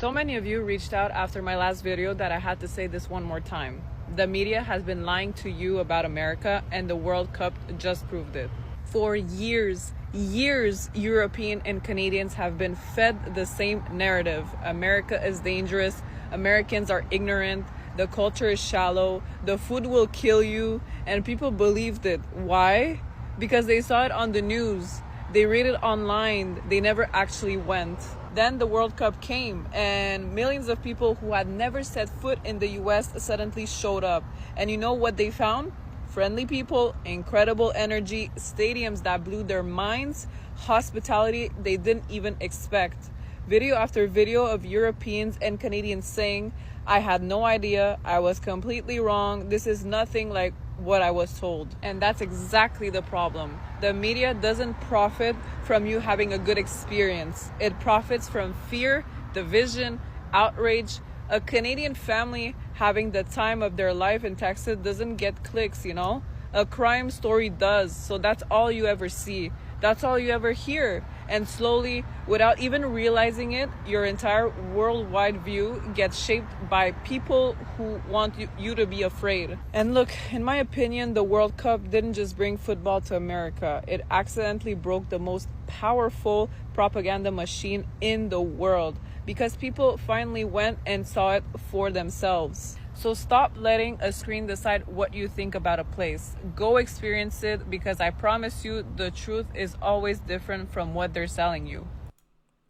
So many of you reached out after my last video that I had to say this one more time. The media has been lying to you about America, and the World Cup just proved it. For years, European and Canadians have been fed the same narrative. America is dangerous, Americans are ignorant, the culture is shallow, the food will kill you, and people believed it. Why? Because they saw it on the news. They read it online. They never actually went. Then the World Cup came, and millions of people who had never set foot in the US suddenly showed up. And you know what they found? Friendly people, incredible energy, stadiums that blew their minds, hospitality they didn't even expect. Video after video of Europeans and Canadians saying, I had no idea, I was completely wrong, this is nothing like what I was told. And that's exactly the problem. The media doesn't profit from you having a good experience. It profits from fear, division, outrage. A Canadian family having the time of their life in Texas doesn't get clicks, you know? A crime story does. So that's all you ever see. That's all you ever hear. And slowly, without even realizing it, your entire worldwide view gets shaped by people who want you to be afraid. And look, in my opinion, the World Cup didn't just bring football to America. It accidentally broke the most powerful propaganda machine in the world, because people finally went and saw it for themselves. So stop letting a screen decide what you think about a place. Go experience it, because I promise you the truth is always different from what they're selling you.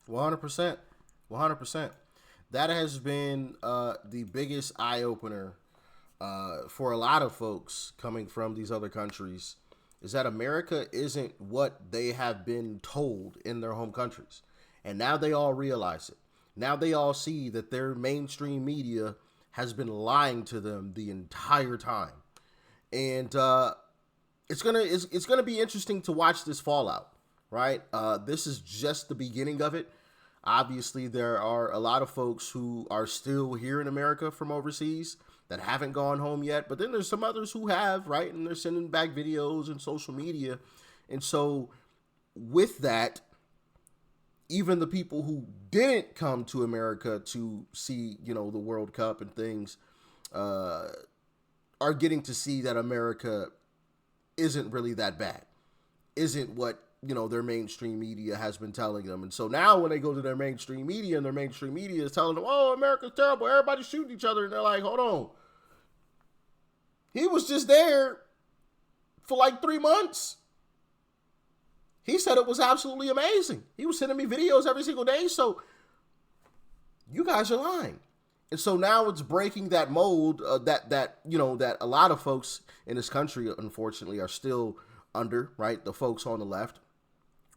100%. 100%. That has been the biggest eye-opener for a lot of folks coming from these other countries, is that America isn't what they have been told in their home countries. And now they all realize it. Now they all see that their mainstream media has been lying to them the entire time. And it's gonna be interesting to watch this fallout, right? This is just the beginning of it. Obviously, there are a lot of folks who are still here in America from overseas that haven't gone home yet, but then there's some others who have, right? And they're sending back videos and social media. And so with that, even the people who didn't come to America to see, the World Cup and things, are getting to see that America isn't really that bad, isn't what, their mainstream media has been telling them. And so now when they go to their mainstream media, and their mainstream media is telling them, oh, America's terrible, everybody's shooting each other, and they're like, hold on. He was just there for like 3 months. He said it was absolutely amazing. He was sending me videos every single day. So you guys are lying. And so now it's breaking that mold that a lot of folks in this country, unfortunately, are still under, right? The folks on the left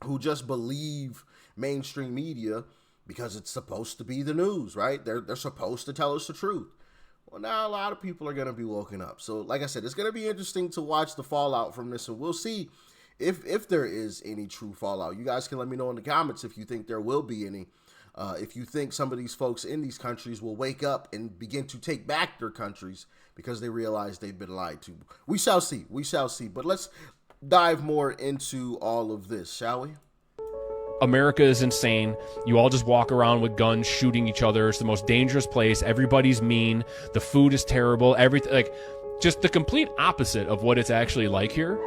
who just believe mainstream media because it's supposed to be the news, right? They're supposed to tell us the truth. Well, now a lot of people are going to be woken up. So like I said, it's going to be interesting to watch the fallout from this, and we'll see if there is any true fallout. You guys can let me know in the comments if you think there will be any. If you think some of these folks in these countries will wake up and begin to take back their countries because they realize they've been lied to. We shall see. We shall see. But let's dive more into all of this, shall we? America is insane. You all just walk around with guns shooting each other. It's the most dangerous place. Everybody's mean. The food is terrible. Everything, like, just the complete opposite of what it's actually like here.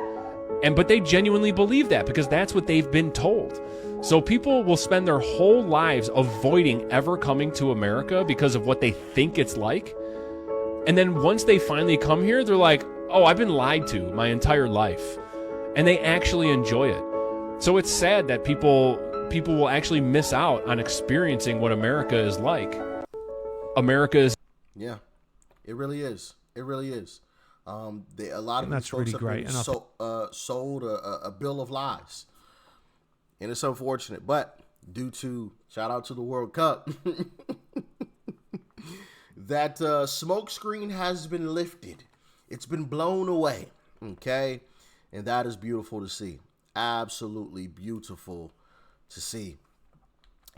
But they genuinely believe that because that's what they've been told. So people will spend their whole lives avoiding ever coming to America because of what they think it's like. And then once they finally come here, they're like, oh, I've been lied to my entire life. And they actually enjoy it. So it's sad that people will actually miss out on experiencing what America is like. America is... Yeah, it really is. It really is. A lot of that's really great. Sold a bill of lies, and it's unfortunate. But due to, shout out to the World Cup, that smoke screen has been lifted. It's been blown away. Okay, and that is beautiful to see. Absolutely beautiful to see.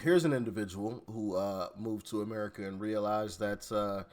Here's an individual who moved to America and realized that,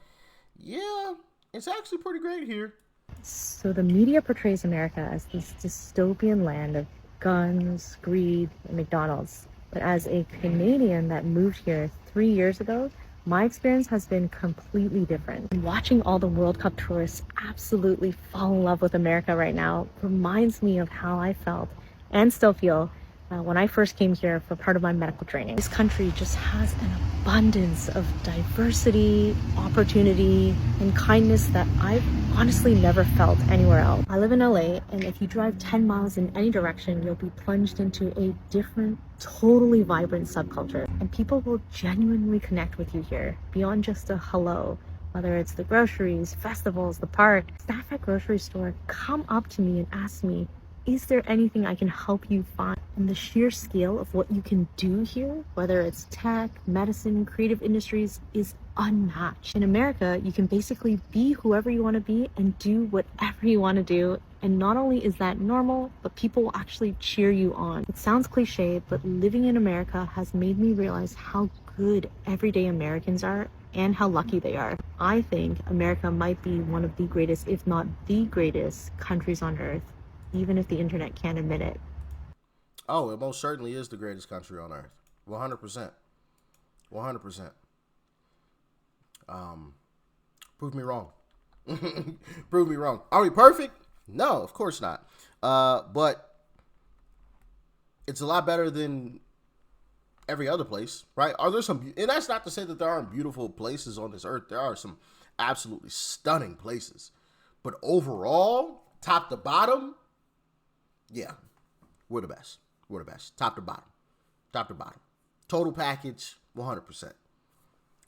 yeah, it's actually pretty great here. So the media portrays America as this dystopian land of guns, greed, and McDonald's. But as a Canadian that moved here 3 years ago, My experience has been completely different. Watching all the World Cup tourists absolutely fall in love with America right now reminds me of how I felt and still feel when I first came here for part of my medical training. This country just has an abundance of diversity, opportunity, and kindness that I've honestly never felt anywhere else. I live in LA, and if you drive 10 miles in any direction, you'll be plunged into a different, totally vibrant subculture. And people will genuinely connect with you here, beyond just a hello. Whether it's the groceries, festivals, the park, staff at grocery store come up to me and ask me, is there anything I can help you find? And the sheer scale of what you can do here, whether it's tech, medicine, creative industries, is unmatched. In America, you can basically be whoever you want to be and do whatever you want to do. And not only is that normal, but people will actually cheer you on. It sounds cliche, but living in America has made me realize how good everyday Americans are and how lucky they are. I think America might be one of the greatest, if not the greatest, countries on earth, even if the internet can't admit it. Oh, it most certainly is the greatest country on earth. 100%. 100%. Prove me wrong. Prove me wrong. Are we perfect? No, of course not. But it's a lot better than every other place, right? Are there some, and that's not to say that there aren't beautiful places on this earth. There are some absolutely stunning places. But overall, top to bottom, yeah, we're the best. We're the best. Top to bottom. Top to bottom. Total package, 100%.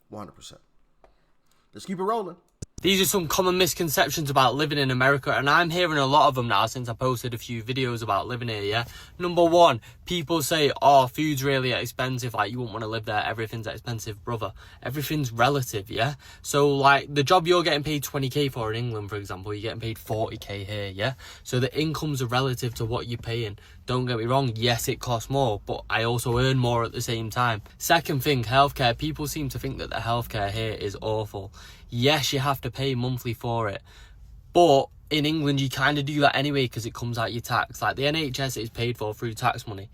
100%. Let's keep it rolling. These are some common misconceptions about living in America, and I'm hearing a lot of them now since I posted a few videos about living here, yeah? Number one, people say, oh, food's really expensive, like, you wouldn't want to live there, everything's expensive. Brother, everything's relative, yeah? So, like, the job you're getting paid 20k for in England, for example, you're getting paid 40k here, yeah? So the incomes are relative to what you're paying. Don't get me wrong, yes, it costs more, but I also earn more at the same time. Second thing, healthcare. People seem to think that the healthcare here is awful. Yes, you have to pay monthly for it, but in England you kind of do that anyway because it comes out your tax. Like the NHS is paid for through tax money.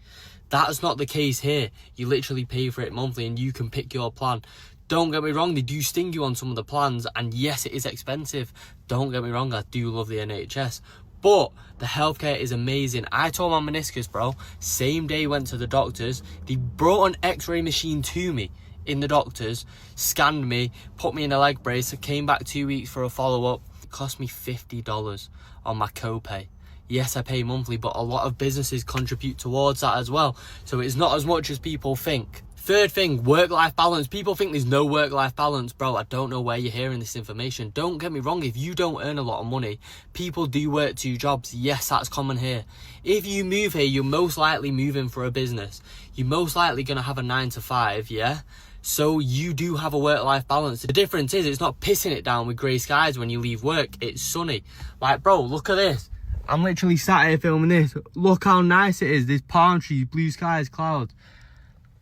That's not the case here. You literally pay for it monthly and you can pick your plan. Don't get me wrong, they do sting you on some of the plans, and yes, it is expensive. Don't get me wrong, I do love the NHS, but the healthcare is amazing. I tore my meniscus, bro. Same day went to the doctors. They brought an x-ray machine to me in the doctors, scanned me, put me in a leg brace. I came back 2 weeks for a follow-up. It cost me $50 on my copay. Yes, I pay monthly, but a lot of businesses contribute towards that as well. So it's not as much as people think. Third thing, work-life balance. People think there's no work-life balance. Bro, I don't know where you're hearing this information. Don't get me wrong, if you don't earn a lot of money, people do work 2 jobs. Yes, that's common here. If you move here, you're most likely moving for a business. You're most likely going to have a 9 to 5, yeah? So you do have a work-life balance. The difference is it's not pissing it down with grey skies when you leave work. It's sunny. Like, bro, look at this. I'm literally sat here filming this. Look how nice it is. There's palm trees, blue skies, clouds.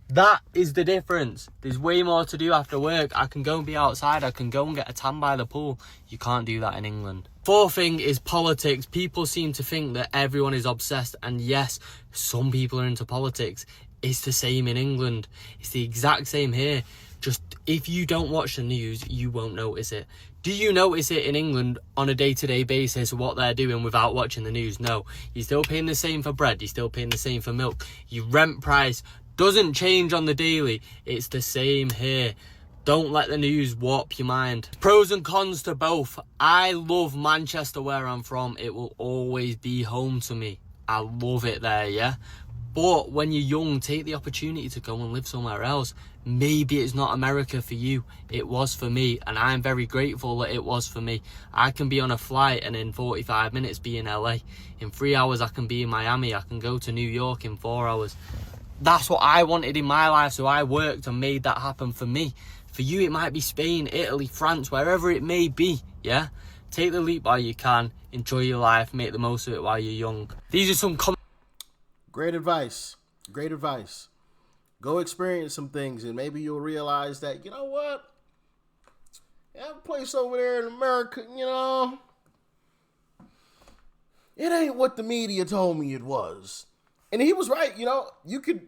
That is the difference. There's way more to do after work. I can go and be outside. I can go and get a tan by the pool. You can't do that in England. Fourth thing is politics. People seem to think that everyone is obsessed. And yes, some people are into politics. It's the same in England. It's the exact same here. Just if you don't watch the news, you won't notice it. Do you notice it in England on a day-to-day basis, what they're doing without watching the news? No. You're still paying the same for bread. You're still paying the same for milk. Your rent price doesn't change on the daily. It's the same here. Don't let the news warp your mind. Pros and cons to both. I love Manchester, where I'm from. It will always be home to me. I love it there, yeah? But when you're young, take the opportunity to go and live somewhere else. Maybe it's not America for you. It was for me, and I'm very grateful that it was for me. I can be on a flight and in 45 minutes be in LA. In 3 hours, I can be in Miami. I can go to New York in 4 hours. That's what I wanted in my life, so I worked and made that happen for me. For you, it might be Spain, Italy, France, wherever it may be, yeah? Take the leap while you can. Enjoy your life. Make the most of it while you're young. These are some Great advice. Great advice. Go experience some things and maybe you'll realize that, you know what? That place over there in America, you know, it ain't what the media told me it was. And he was right, you know, you could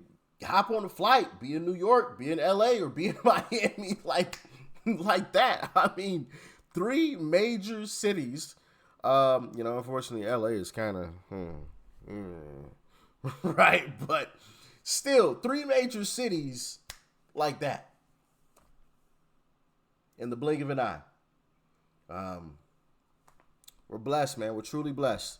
hop on a flight, be in New York, be in LA, or be in Miami. Like, like that. I mean, three major cities. Unfortunately, LA is kind of right, but still, three major cities like that in the blink of an eye. We're blessed, man. We're truly blessed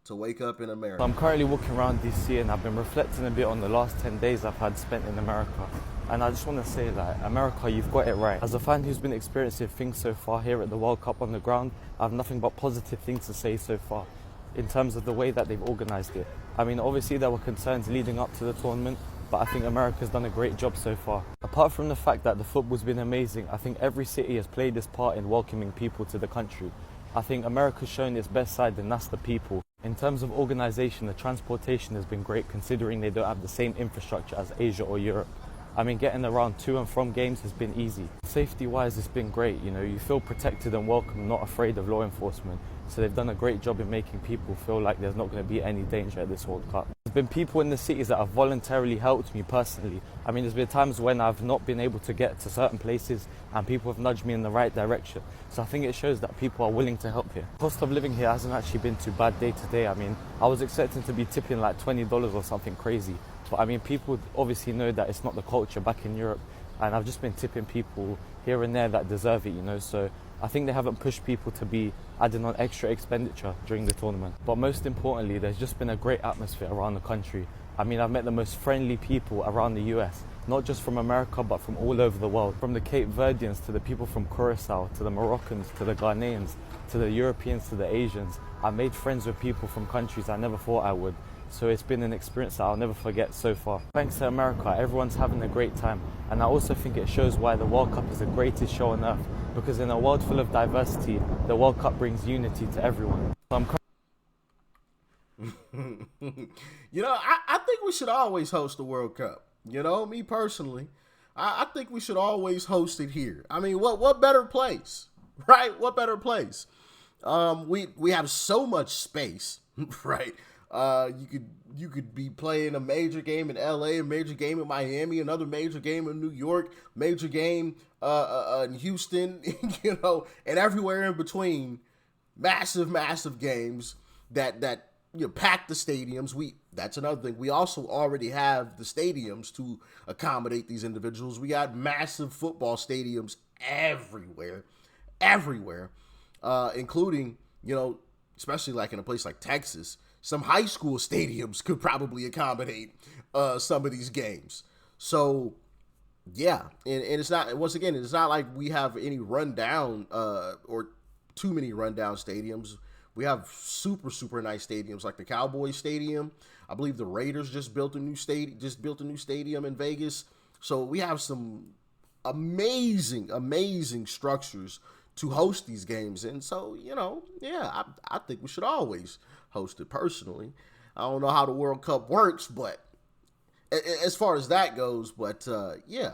to wake up in America. I'm currently walking around DC and I've been reflecting a bit on the last 10 days I've had spent in America. And I just want to say, like, America, you've got it right. As a fan who's been experiencing things so far here at the World Cup on the ground, I have nothing but positive things to say so far in terms of the way that they've organised it. I mean, obviously there were concerns leading up to the tournament, but I think America's done a great job so far. Apart from the fact that the football's been amazing, I think every city has played its part in welcoming people to the country. I think America's shown its best side, and that's the people. In terms of organisation, the transportation has been great considering they don't have the same infrastructure as Asia or Europe. I mean, getting around to and from games has been easy. Safety-wise, it's been great. You know, you feel protected and welcome, not afraid of law enforcement. So they've done a great job in making people feel like there's not going to be any danger at this World Cup. There's been people in the cities that have voluntarily helped me personally. I mean, there's been times when I've not been able to get to certain places and people have nudged me in the right direction. So I think it shows that people are willing to help here. The cost of living here hasn't actually been too bad day to day. I mean, I was expecting to be tipping like $20 or something crazy. But I mean, people obviously know that it's not the culture back in Europe. And I've just been tipping people here and there that deserve it, you know. So I think they haven't pushed people to be adding on extra expenditure during the tournament. But most importantly, there's just been a great atmosphere around the country. I mean, I've met the most friendly people around the US, not just from America, but from all over the world. From the Cape Verdeans to the people from Curacao, to the Moroccans, to the Ghanaians, to the Europeans, to the Asians. I made friends with people from countries I never thought I would. So it's been an experience that I'll never forget so far. Thanks to America, everyone's having a great time. And I also think it shows why the World Cup is the greatest show on earth. Because in a world full of diversity, the World Cup brings unity to everyone. So I think we should always host the World Cup. You know, me personally, I think we should always host it here. I mean, what better place, right? What better place? We have so much space, right? You could be playing a major game in LA, a major game in Miami, another major game in New York, major game in Houston, you know, and everywhere in between. Massive games that pack the stadiums. That's another thing. We also already have the stadiums to accommodate these individuals. We got massive football stadiums everywhere, including, you know, especially like in a place like Texas. Some high school stadiums could probably accommodate some of these games. So, yeah. And it's not, once again, it's not like we have any rundown or too many rundown stadiums. We have super nice stadiums like the Cowboys Stadium. I believe the Raiders just built a new stadium in Vegas. So we have some amazing structures to host these games. And so, you know, yeah, I think we should always host it personally. I don't know how the World Cup works, but as far as that goes, but yeah,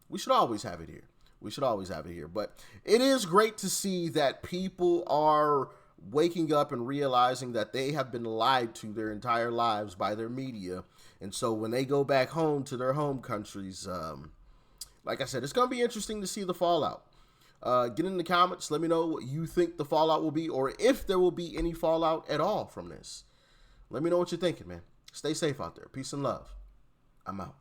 we should always have it here. But it is great to see that people are waking up and realizing that they have been lied to their entire lives by their media. And so when they go back home to their home countries, like I said, it's going to be interesting to see the fallout. Get in the comments. Let me know what you think the fallout will be, or if there will be any fallout at all from this. Let me know what you're thinking, man. Stay safe out there. Peace and love. I'm out.